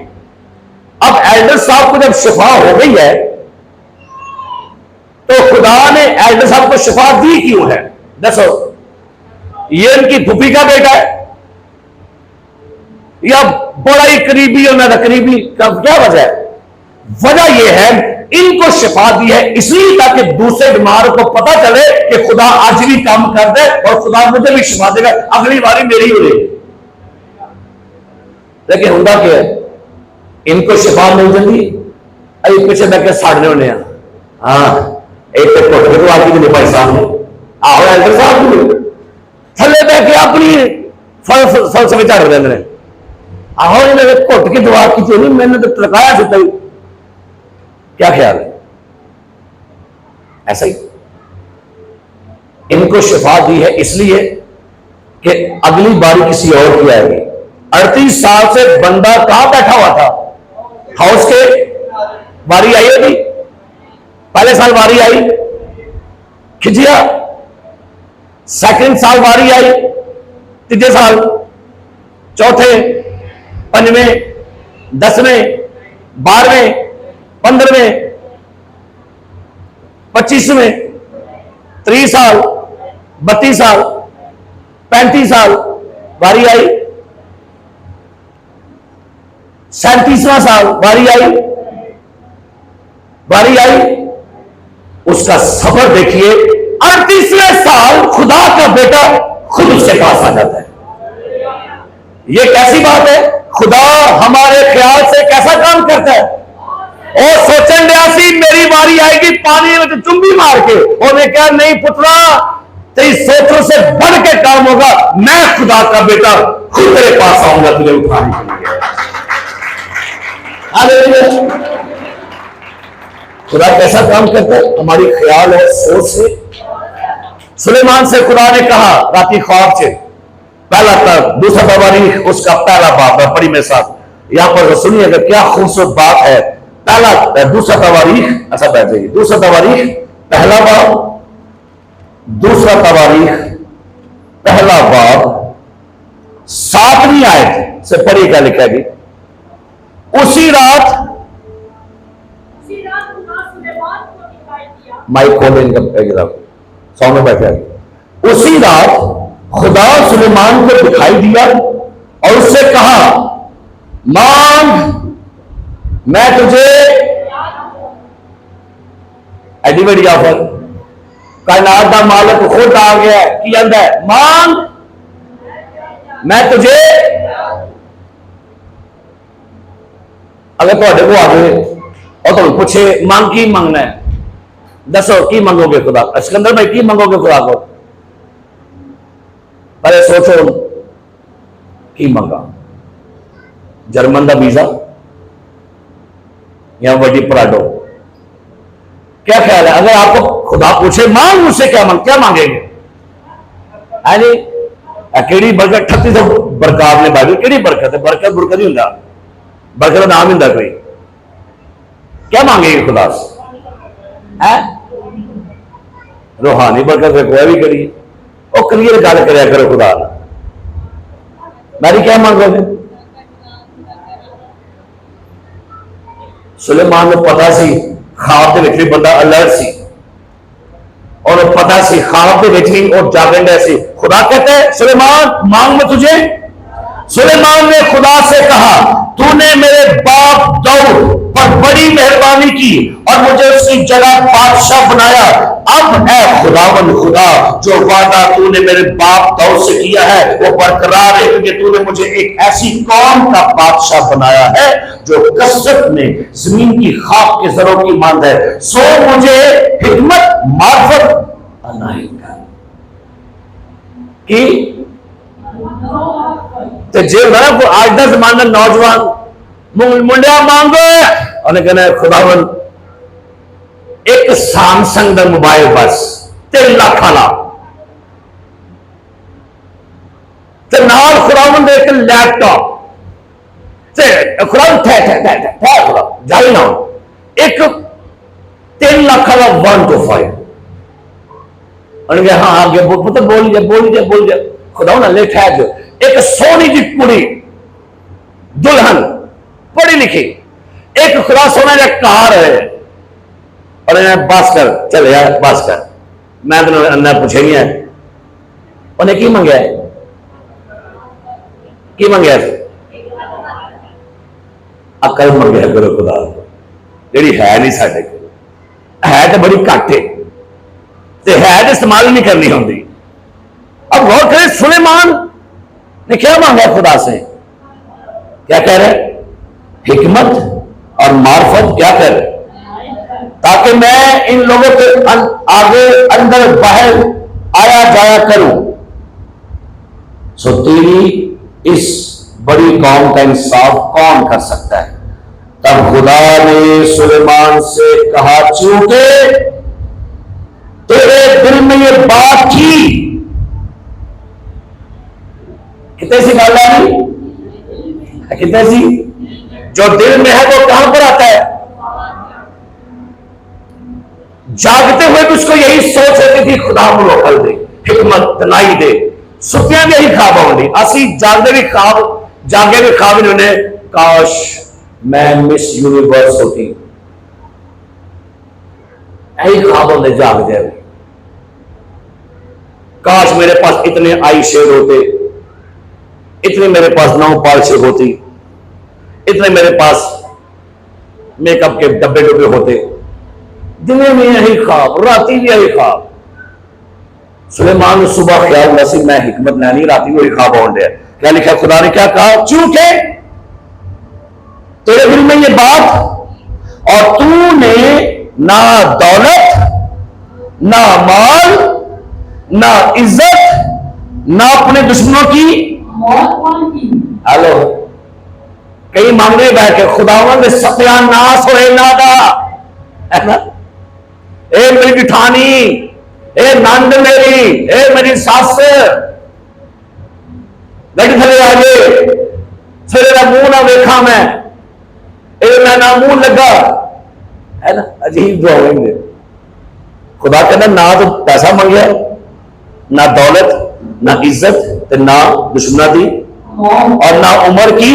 अब एल्डर साहब को जब शिफा हो गई है तो खुदा ने एल्डर साहब को शिफा दी क्यों है? दसो, ये उनकी फूफी का बेटा है या बड़ा ही करीबी और ना करीबी का क्या वजह है? वजह यह है इनको शिफा दी है इसलिए ताकि दूसरे बीमार को पता चले कि खुदा आज भी काम कर दे और खुदा मुझे भी शिफा देगा, अगली बारी मेरी हो रही। लेकिन होता क्या है, इनको शिफा मिल जाती अभी पीछे बैठ के साड़ने होने। हाँ एक तो आदमी के लिए परेशान हो आओ एल्डर साहब थले बह के अपनी फलसफे झाड़ देंगे। आहो इन्हें घुट की दुआ की नहीं, मैंने तो तड़काया सुता ही। क्या ख्याल है? ऐसा ही इनको शिफा दी है इसलिए कि अगली बारी किसी और की आएगी। 38 साल से बंदा कहां बैठा हुआ था? हाउस के बारी आई होगी, पहले साल बारी आई खिंचिया, सेकंड साल बारी आई, तीसरे साल, चौथे, 5वें, 10वें, 12वें, 15वें, 25वें, 30 साल, 32 साल, 35 साल बारी आई, 37वां साल बारी आई। उसका सफर देखिए, 38वें बेटा खुद उसके पास आ जाता है। ये कैसी बात है? खुदा हमारे ख्याल से कैसा काम करता है? और सोचन सी मेरी बारी आएगी पानी में चुंबी मार के, और क्या नहीं पुत्रा, तेरी सोचों से बढ़ के काम होगा। मैं खुदा का बेटा खुद तेरे पास आऊंगा तुझे उठाने के लिए। खुदा कैसा काम करता है? हमारी ख्याल और सोच से। सुलेमान से खुदा ने कहा राती ख्वाब से, पहला तक दूसरा तवारीख उसका पहला बाब है, पढ़ी मेरे साथ यहां पर सुनिएगा, क्या खूबसूरत बात है। पहला दूसरा तवारीख, अच्छा बैठ जाइए, दूसरा तवारीख पहला बाब, दूसरा तवारीख पहला बाब 7वीं आयत से पढ़िए क्या लिखा है जी। उसी रात माइक खोले इनका सामने बैठा। उसी रात खुदा सुलेमान को दिखाई दिया और उससे कहा, मांग, मैं तुझे एडी बड़ी ऑफर, कायनात का मालिक खुद आ गया कि कहता है, मांग, मैं तुझे। अगर थोड़े को आगे और तुम पूछे मांग की मंगना है, दसो की मंगोगे खुदा? सिकंदर भाई की मंगोगे खुदा को? पहले सोचो की मंगा, जर्मन का वीजा या वडी पराडो? क्या ख्याल है? अगर आपको खुदा पूछे मांग मुझसे क्या मांगेंगे? है नहीं केड़ी बरकत 38 बरकत ने बाइबल केड़ी बरकत है? बरकत बुरकत नहीं होता, बरकत का नाम ही कोई। क्या मांगेंगे खुदा से? है रूहानी बरकत से कोई भी करिए, और क्लियर गल कराया करो खुदा। मेरी क्या मांगोगे? सुलेमान को पता सी खाब के विच भी बंदा अलर्ट सी, और पता सी खाब के विच भी और जागन रहा सी। खुदा कहते हैं सुलेमान मांग मैं तुझे। सुलेमान ने खुदा से कहा, तूने मेरे बाप दाऊद पर बड़ी मेहरबानी की और मुझे उसकी जगह बादशाह बनाया। अब है खुदावन खुदा, जो वादा तूने मेरे बाप दाऊद से किया है वो बरकरार है, क्योंकि तूने मुझे एक ऐसी कौम का बादशाह बनाया है जो कसरत में जमीन की खाक के जरों की मांद है। सो मुझे हिकमत मार्फत अनाएगा कि जे आज का जमाना नौजवान मुंडिया मांगो, उन्हें कहना खुदावन एक सैमसंग का मोबाइल बस 3 लाख वाला, खुदावन एक लैपटॉप, खुदावन जाई ना एक 3 लाख वाला 125। हाँ आगे पुत्र बोली जा खुदावन ले ठहर जो। एक सोनी जी कुड़ी दुल्हन पढ़ी लिखी, एक खुदा सोना का कार है, और बस कर चले यार बस कर, मैं तो अन्ना पूछे नहीं है उन्हें की मंगया है, की मंगया अकल मंगया करो खुदा, जी है नहीं साढ़े है तो बड़ी घट है तो इस्तेमाल नहीं करनी होती। अब गौर करें सुलेमान ने क्या मांगा खुदा से? क्या कह रहे? हिकमत और मार्फत क्या कर, ताकि मैं इन लोगों के आगे अंदर बाहर आया जाया करूं। सो तेरी इस बड़ी कौम का इंसाफ कौन कर सकता है? तब खुदा ने सुलेमान से कहा, चूंकि तेरे दिल में ये बात थी, कितने सी बात आई, कितने सी, जो दिल में है वो कहां पर आता है? जागते हुए भी उसको यही सोच होती थी खुदा को अकल दे, हिकमत तनाई दे, सुतिया भी यही ख्वाब आउंदी, असी जागते भी ख्वाब, जागे भी ख्वाब इन्होंने, काश मैं मिस यूनिवर्स होती, यही ख्वाब होते जाग जाए, काश मेरे पास इतने आई शेर होते, इतने मेरे पास 9 पॉलिशें होती, इतने मेरे पास मेकअप के डब्बे डब्बे होते। दिन में यही ख्वाब, राती भी यही ख्वाब। सुलेमान ने सुबह ख्याल नसीब मैं हिकमत नहीं राती वो ख्वाब होने दिया। क्या लिखा खुदा ने क्या कहा, चूंकि तेरे दिल में ये बात और तूने ना दौलत ना माल ना इज्जत ना अपने दुश्मनों की मौत मांगी। हेलो, कई मांगे बैठे खुदावन में सत्यानाश होए नादा, है ना? ए मेरी जिठानी, ए नंद मेरी, ए मेरी सास, बैठी थले आगे फिर मुंह ना देखा मैं, ए मैं ना मुंह लगा, है ना? अजीब दुआ होंगे। खुदा कहना ना तो पैसा मंगया, ना दौलत, ना इज्जत, ना दुश्मना दी और ना उम्र की,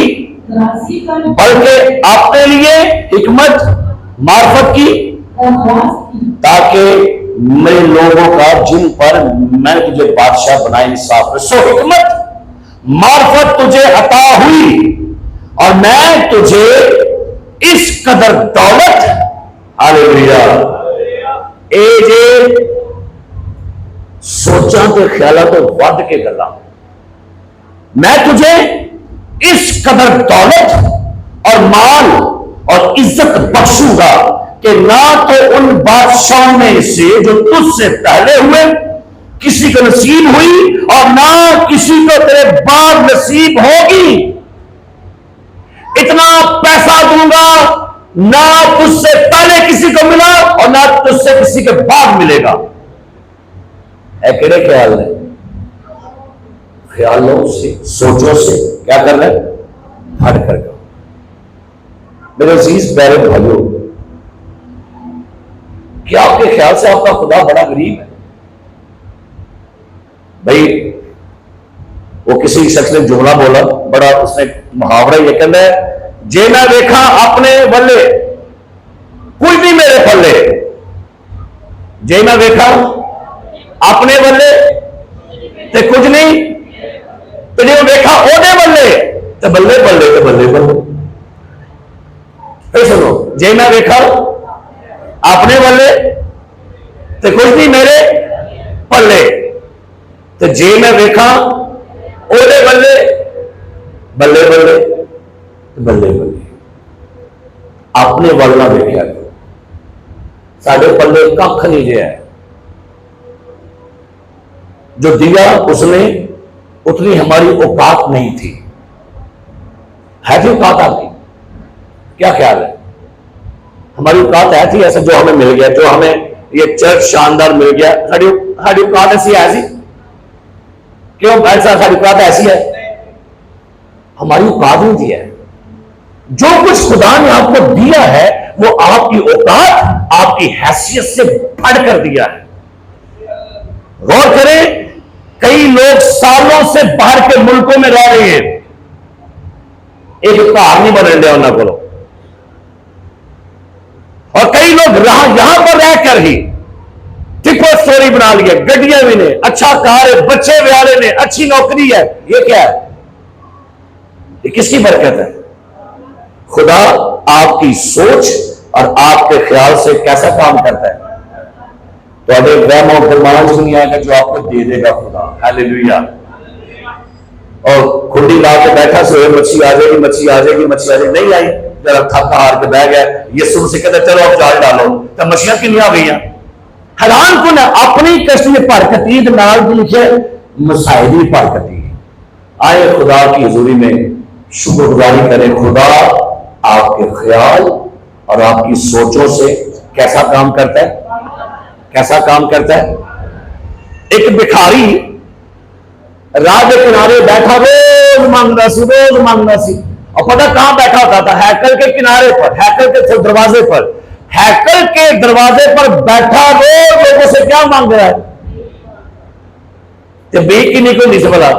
बल्कि अपने लिए हिकमत मार्फत की, ताकि मेरे लोगों का जिन पर मैंने तुझे बादशाह बनाए इंसाफ। सो हिकमत मार्फत तुझे अता हुई और मैं तुझे इस कदर दौलत, हालेलुया, ए जे सोचा तो ख्याला तो वध के गला, मैं तुझे इस कदर दौलत और माल और इज्जत बख्शूंगा कि ना तो उन बादशाहों में से जो तुझसे पहले हुए किसी को नसीब हुई और ना किसी को तेरे बाद नसीब होगी। इतना पैसा दूंगा ना तुझसे पहले किसी को मिला और ना तुझसे किसी के बाद मिलेगा। है केड़े ख्याल है? ख्यालों से, सोचों से क्या करना है? हट कर दो। मेरे अजीज प्यारे भाइयों, क्या आपके ख्याल से आपका खुदा बड़ा गरीब है? भाई वो किसी शख्स ने जुमला बोला, बड़ा उसने मुहावरा ये कहना है, जे मैं देखा अपने बल्ले कुछ नहीं मेरे पल्ले, जे मैं देखा अपने बल्ले ते कुछ नहीं, तो जो देखा ओदे बल्ले तो बल्ले बल्ले तो बल्ले बल्ले। फिर सुनो, जे मैं देखा अपने बल्ले तो कुछ नहीं मेरे पल्ले, तो जे मैं वेखा ओदे बल्ले बल्ले बल्ले बल्ले बल्ले। अपने वल ना वेख्या करो, साढ़े पल्ले कख नहीं जे है। जो दिया उसने उतनी हमारी औकात नहीं थी। है थी औकात आपकी? क्या ख्याल है? हमारी औकात है थी ऐसा जो हमें मिल गया, जो हमें ये चर्च शानदार मिल गया, साड़ी औकात ऐसी है? क्यों ऐसा? साड़ी औकात ऐसी है? हमारी औकात नहीं दी है। जो कुछ खुदा ने आपको दिया है वो आपकी औकात, आपकी हैसियत से बढ़कर दिया है। गौर करें, कई लोग सालों से बाहर के मुल्कों में रह रहे हैं, एक घर नहीं बन रहे उन्होंने को, और कई लोग यहां पर रहकर ही टिपर स्टोरी बना लिया, गड्डियां भी ने, अच्छा कार है, बच्चे व्याले ने, अच्छी नौकरी है। ये क्या है? ये किसकी बरकत है? खुदा आपकी सोच और आपके ख्याल से कैसा काम करता है? तो अगर वहम और फरमान नहीं आएगा जो आपको दे देगा खुदा। हालेलुया। और खुंडी ला के बैठा सोए, मच्छी आ जाएगी, मच्छी आ जाएगी, मच्छी आ जाएगी, नहीं आई, जरा थक हार के बह गया, यीशु से कहते चलो अब जाल डालो, तो मछलियां कितनी आ गई? हैरान कुन अपनी कश्ती भरकती नाल भी लिखे मसाइली भरकती। आए खुदा की हजूरी में शुक्रगुजारी करें। खुदा आपके ख्याल और आपकी सोचों से कैसा काम करता है? कैसा काम करता है? एक भिखारी राह के किनारे बैठा रोज मांगता सी, रोज मांगता सी, और पता कहां बैठा होता था? हैकल के किनारे पर, हैकल के दरवाजे पर। हैकल के दरवाजे पर बैठा रोज लोगों से क्या मांग रहा है? जब बेक की नहीं कोई नहीं समझा,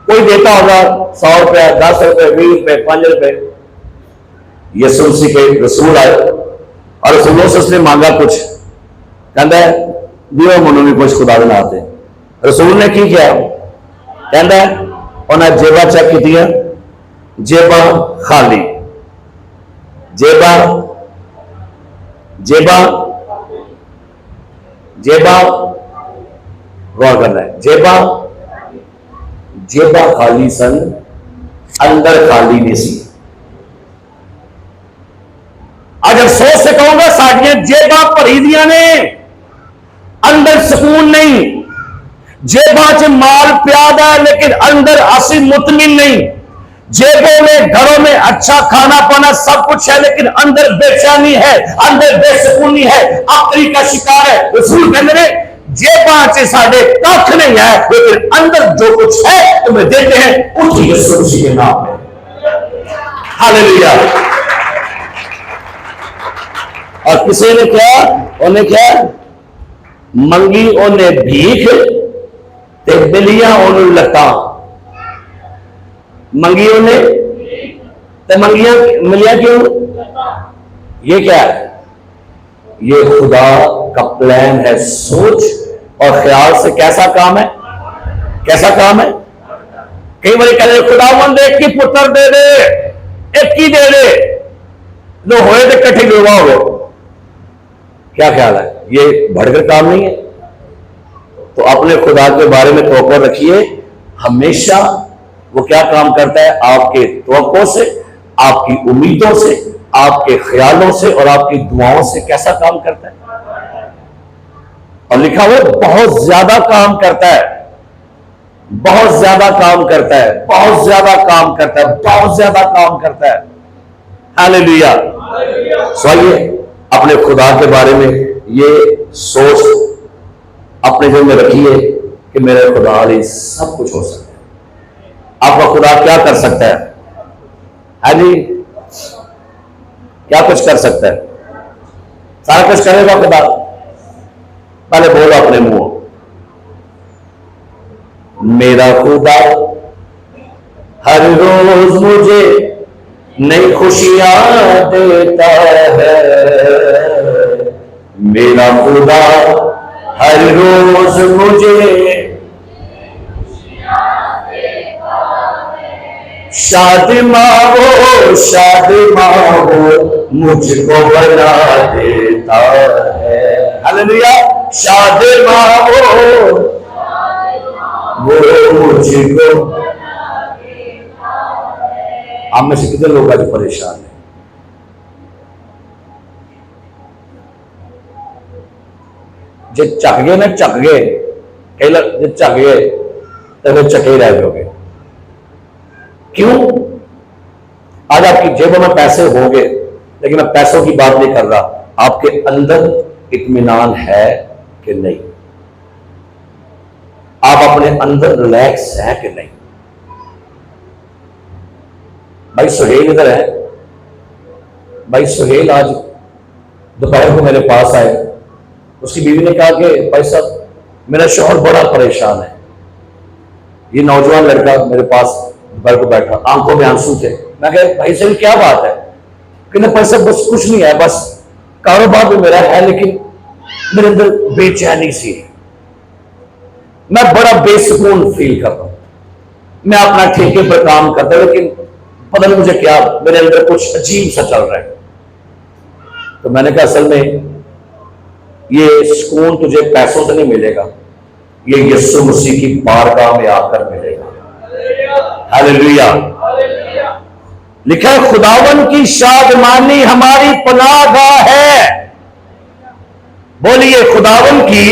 कोई देता होगा 100 रुपया, 10 रुपए, 20 रुपए, 5 रुपए। यीशु मसीह के रसूल आए और रसूलों से उसने मांगा कुछ, कहता है दियो मनु भी कुछ खुदा बनाते। रसूल ने की किया? कहता है उन्हें जेबा चेक की, जेबा खाली, जेबा जेबा जेबा गौर करना है। जेबा जेबा खाली सन, अंदर खाली नहीं सी। अगर सोच से कहूंगा साड़ियां जेबा भरी दिया ने, अंदर सुकून नहीं। जेबा च माल प्यादा है लेकिन अंदर असी मुतमिन नहीं। जेबों में घरों में अच्छा खाना पाना सब कुछ है लेकिन अंदर बेचैनी है, अंदर बेसुकूनी है, आखिरी का शिकार है। रसूल कहते हैं जेबा च साडे कख नहीं है लेकिन अंदर जो कुछ है तुम्हें देते हैं उसी यीशु मसीह के नाम में। हालेलुया। और किसी ने क्या, उन्हें क्या मंगी, उन्हें भीख ते बिलियां उन्हें लता। मंगी उन्हें ते मंगियां मिलिया क्यों? ये क्या है? ये खुदा का प्लान है। सोच और ख्याल से कैसा काम है? कैसा काम है? कई बार कहते खुदावंद एक ही पुत्र दे दे, एक ही दे दे, जो होए तो कट्ठे जुड़वा हो। क्या ख्याल है? ये बढ़कर काम नहीं है। तो अपने खुदा के बारे में तवक्को रखिए। हमेशा वो क्या काम करता है? आपके तवक्को से, आपकी उम्मीदों से, आपके ख्यालों से और आपकी दुआओं से कैसा काम करता है। और लिखा हुआ बहुत ज्यादा काम करता है, बहुत ज्यादा काम करता है, बहुत ज्यादा काम करता है, बहुत ज्यादा काम करता है। हालेलुया। सोइए अपने खुदा के बारे में ये सोच अपने दिल में रखिए कि मेरे खुदा लिए सब कुछ हो सकता है। आपका खुदा क्या कर सकता है? हाँ जी, क्या कुछ कर सकता है? सारा कुछ करेगा खुदा। पहले बोलो अपने मुंह, मेरा खुदा हर रोज मुझे नई खुशियां देता है। मेरा खुदा हर रोज मुझे शादिमा वो मुझको बना देता है। हालेलुया। शादिमा वो मुझको। आप में से कितने लोग आज परेशान हैं? जे चक गए ना, चक गए, कई लोग चक गए तो फिर चके रह जाओगे। क्यों? आज आपकी जेबों में पैसे होंगे लेकिन मैं पैसों की बात नहीं कर रहा, आपके अंदर इत्मीनान है कि नहीं? आप अपने अंदर रिलैक्स है कि नहीं? भाई सुहेल इधर है। भाई सुहेल आज दोपहर को मेरे पास आए। उसकी बीवी ने कहा कि भाई साहब मेरा शौहर बड़ा परेशान है। ये नौजवान लड़का मेरे पास दोपहर को बैठा, आंखों में आंसू थे। मैं कहा भाई साहब क्या बात है? कि पैसा बस कुछ नहीं है, बस कारोबार भी मेरा है लेकिन मेरे अंदर बेचैनी सी है। मैं बड़ा बेसुकून फील कर रहा हूं। मैं अपना ठेके पर काम करता हूं लेकिन पता नहीं मुझे क्या, मेरे अंदर कुछ अजीब सा चल रहा है। तो मैंने कहा असल में ये सुकून तुझे पैसों से नहीं मिलेगा, ये यीशु मसीह की बारगाह में आकर मिलेगा। हालेलुया। लिखा है खुदावन की शादमानी हमारी पनाहगाह है। बोलिए खुदावन की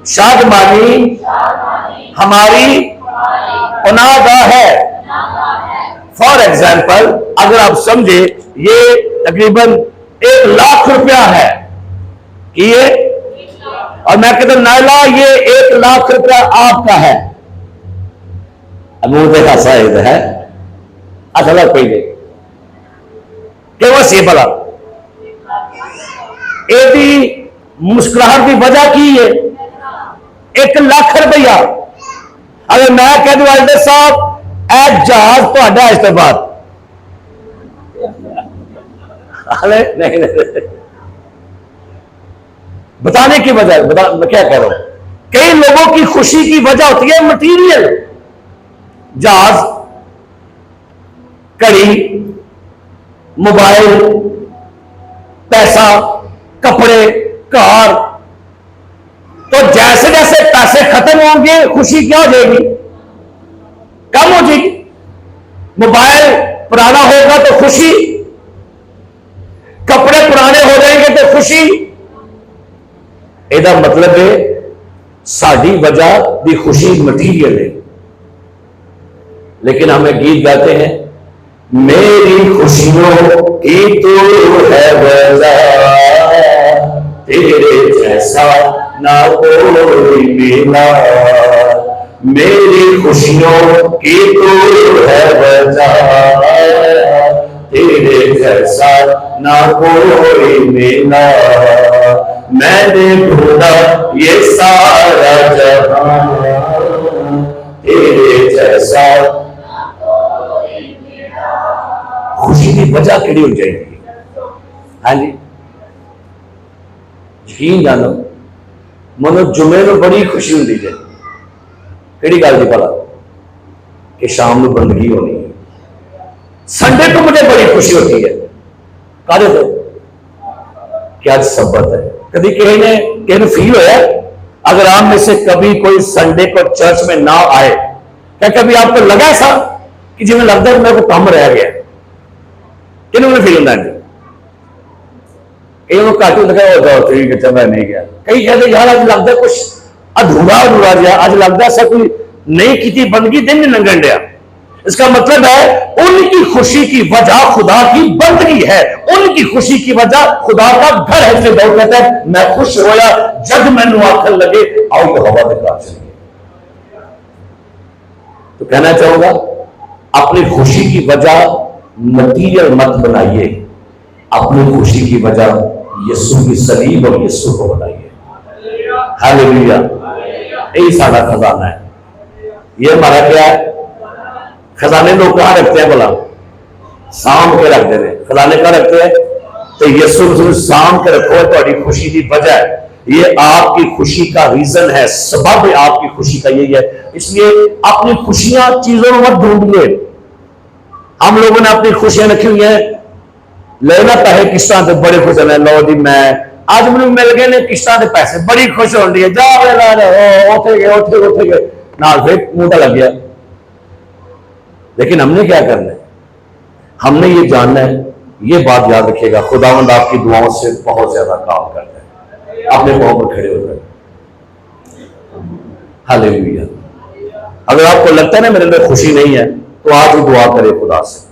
शादमानी हमारी पनाहगाह है। फॉर एग्जाम्पल अगर आप समझे ये तकरीबन 1 लाख रुपया है कि ये, और मैं कहता हूं नायला ये 1 लाख रुपया आपका है। अब मुंह देखा शायद है असल कोई नहीं कि वो सी भला एदी मुस्कुराहट की वजह की है 1 लाख रुपया। अगर मैं कह दूं एल्डर साहब ए जहाज तो इस बाद नहीं, बताने की वजह मैं क्या कह रहा हूं, कई लोगों की खुशी की वजह होती है मटीरियल, जहाज, घड़ी, मोबाइल, पैसा, कपड़े, कार। तो जैसे जैसे पैसे खत्म होंगे खुशी क्या हो जाएगी? कम हो जाएगी। मोबाइल पुराना होगा तो खुशी, कपड़े पुराने हो जाएंगे तो खुशी। ਇਹਦਾ मतलब है साड़ी वजह भी खुशी मटीरियल है, लेकिन हमें गीत गाते हैं, मेरी खुशियों की तो है वजह, तेरे जैसा ना कोई मिला, मेरी खुशियों की तो है वजह, तेरे जैसा ना कोई मिला, मैंने ढूंढा ये सारा जहां, तेरे जैसा। खुशी की वजह केड़ी हो जाएगी? हाँ जी, यकीन जानो, मनो जुमे में बड़ी खुशी होती है। केड़ी गल की? भला कि शाम को बंदगी होनी है। संडे को मुझे बड़ी खुशी होती है। कादे तो कि आज सब्बत है। कभी किसी ने फील होया, अगर आप में से कभी कोई संडे को चर्च में ना आए, क्या कभी आपको लगा ऐसा कि जिन्हें लगता है मेरे को कम रह गया? किन्होंने फील होता है? घट लगा, ठीक है, मैं नहीं गया। कई कहते यार अज लगता कुछ अधूरा अधूरा गया, अज लगता ऐसा कोई नहीं की बंदगी दिन नहीं लंघन दिया। इसका मतलब है उनकी खुशी की वजह खुदा की बंदगी है, उनकी खुशी की वजह खुदा का घर है। इसलिए दाऊद कहता है मैं खुश होया जब मैनू आखन लगे आओ तो हवा के कार चलिए। तो कहना चाहूंगा अपनी खुशी की वजह मटीरियल मत बनाइए, अपनी खुशी की वजह यीशु की सलीब और यीशु को बनाइए। हालेलुया, यही सारा खजाना है। ये हमारा क्या है? खजाने लोग कहां रखते हैं? भला साम के रखते हैं। खजाने कहां रखते हैं? तो यीशु साम के रखो, थोड़ी खुशी की वजह है। ये आपकी खुशी का रीजन है, सबब आपकी खुशी का यही है। इसलिए अपनी खुशियां चीजों में मत ढूंढिए। हम लोगों ने अपनी खुशियां रखी हुई है, लेना पैसे किस्तां से बड़े खुश है। लो जी मैं आज मैंने मिल गए ने किस्तां के पैसे, बड़ी खुश हो रही है। जा उठे गए नाल फिर मुंह लग गया। लेकिन हमने क्या करना है? हमने ये जानना है, ये बात याद रखिएगा, खुदावंद आपकी दुआओं से बहुत ज्यादा काम करता है। अपने पांव पर खड़े हो गए। हालेलुया। अगर आपको लगता है ना मेरे अंदर खुशी नहीं है, तो आज ही दुआ करें खुदा से।